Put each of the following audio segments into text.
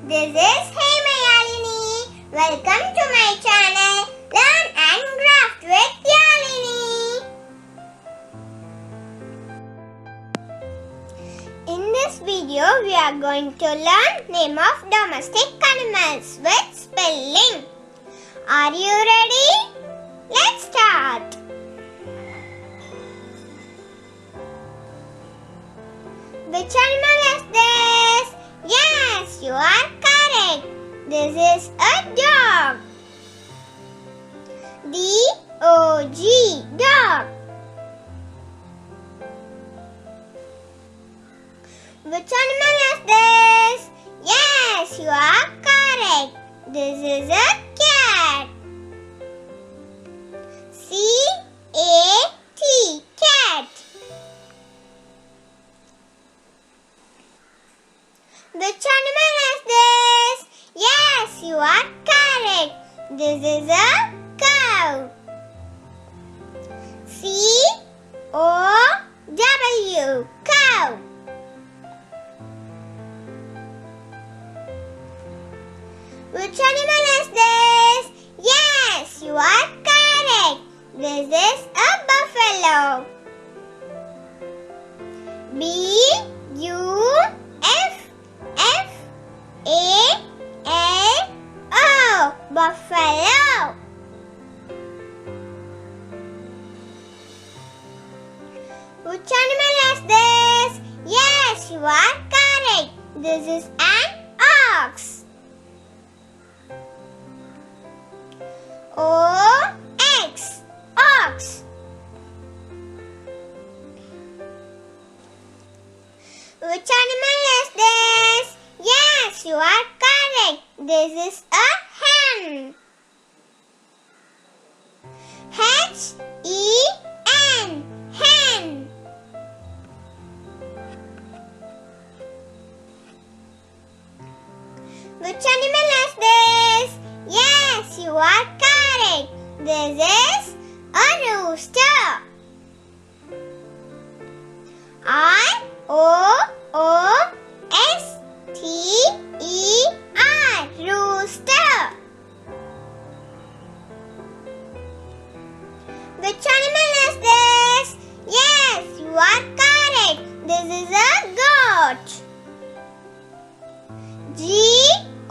This is Mayalini. Welcome to my channel Learn and Craft with Yalini. In this video, we are going to learn name of domestic animals with spelling. Are you ready? Let's start. Which animal is this? Yes, you are correct. This is a dog. D-O-G, dog. Which animal is this? Yes, you are correct. This is a cat. C-A-T, cat. Which animal is this? Yes, you are correct. This is a cow. C-O-W, cow. Which animal is this? Yes, you are correct. This is a buffalo. B-U-F-F-A-L-O, buffalo. Which animal is this? Yes, you are correct. This is an ox. O-X, ox. Which animal is this? Yes, you are correct. This is a hen. H-E-N, hen. Which animal is this? Yes, you are correct. This is a rooster. R-O-O-S-T-E-R, rooster. Which animal is this? Yes, you are correct. This is a goat. G-O-A-T,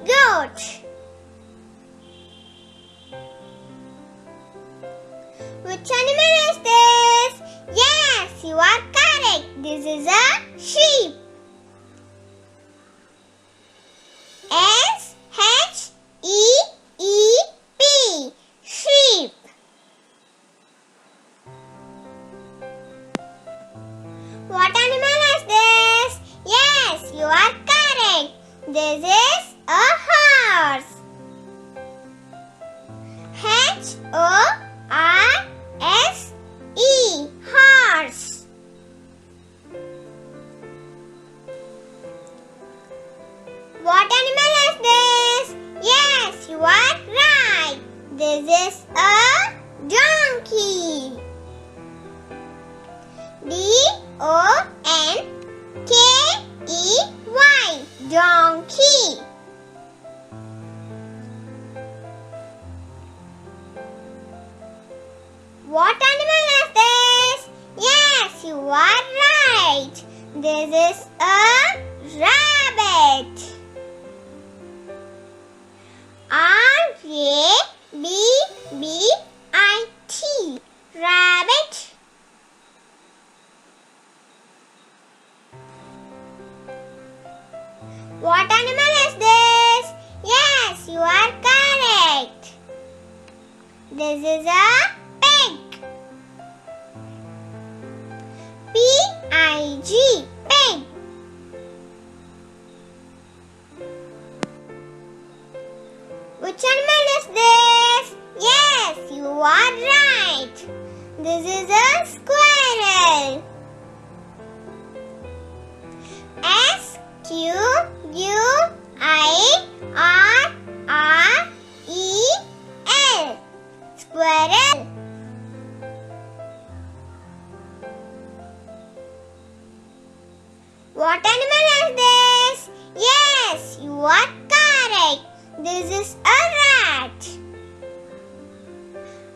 goat. Which animal is this? Yes, you are correct. This is a sheep. S-H-E-E-P, sheep. What animal is this? Yes, you are correct. This is a horse. H-O-R-S-E, horse. What animal is this? Yes, you are right. This is a donkey. D-O-N-K-E-Y, donkey. What animal is this? Yes, you are right. This is a rabbit. R-A-B-B-I-T, rabbit. What animal is this? Yes, you are correct. This is a pig. P-I-G, pig. Which animal is this? Yes, you are right. This is a squirrel. S-Q-U-I-R-R-E-L, squirrel. This is a rat.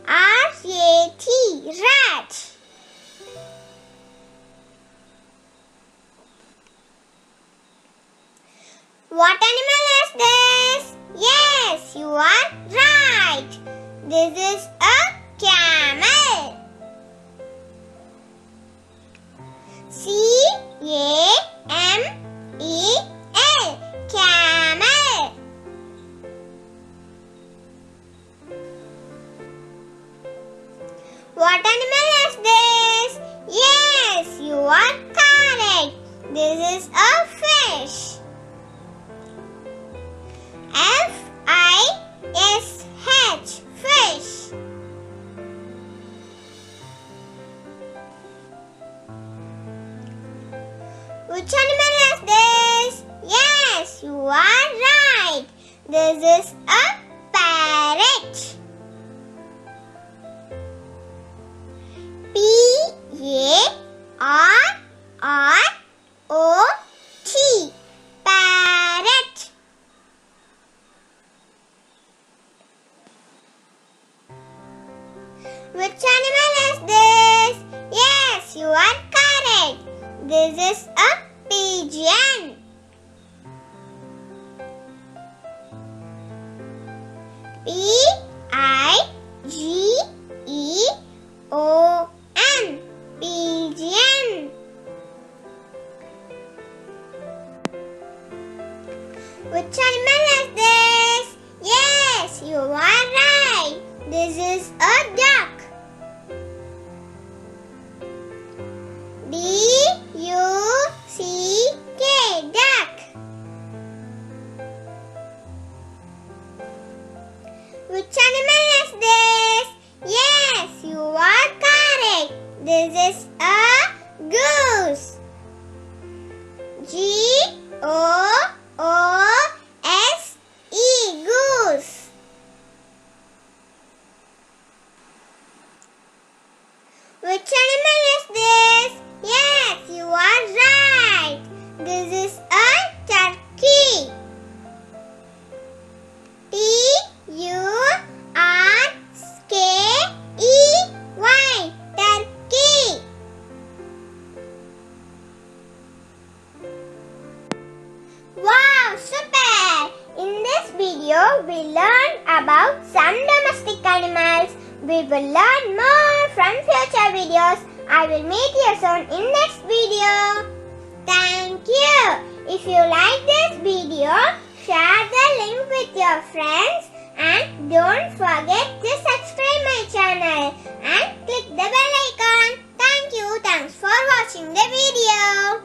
R-A-T, rat. What animal is this? Yes, you are right. This is a camel. C-A-M-E-L, camel. What animal is this? Yes, you are correct. This is a fish. F-I-S-H, fish. Which animal is this? Yes, you are right. This is a parrot. P-A-R-R-O-T, parrot. Which animal is this? Yes, you are correct. This is a pigeon. P-I-G-E-O-N, pigeon. Which animal is this? Yes, you are right. This is a duck. D-U-C-K, duck. Which animal is this? Yes, you are correct. This is a goose. G-O-O-S-E, goose. Which animal is this? Yes, you are right. This is a turkey. T-U-R-K-E-Y, turkey. Wow, super! In this video, we learned about some domestic animals. We will learn more from future videos. I will meet you soon in next video. Thank you. If you like this video, share the link with your friends and don't forget to subscribe my channel and click the bell icon. Thank you. Thanks for watching the video.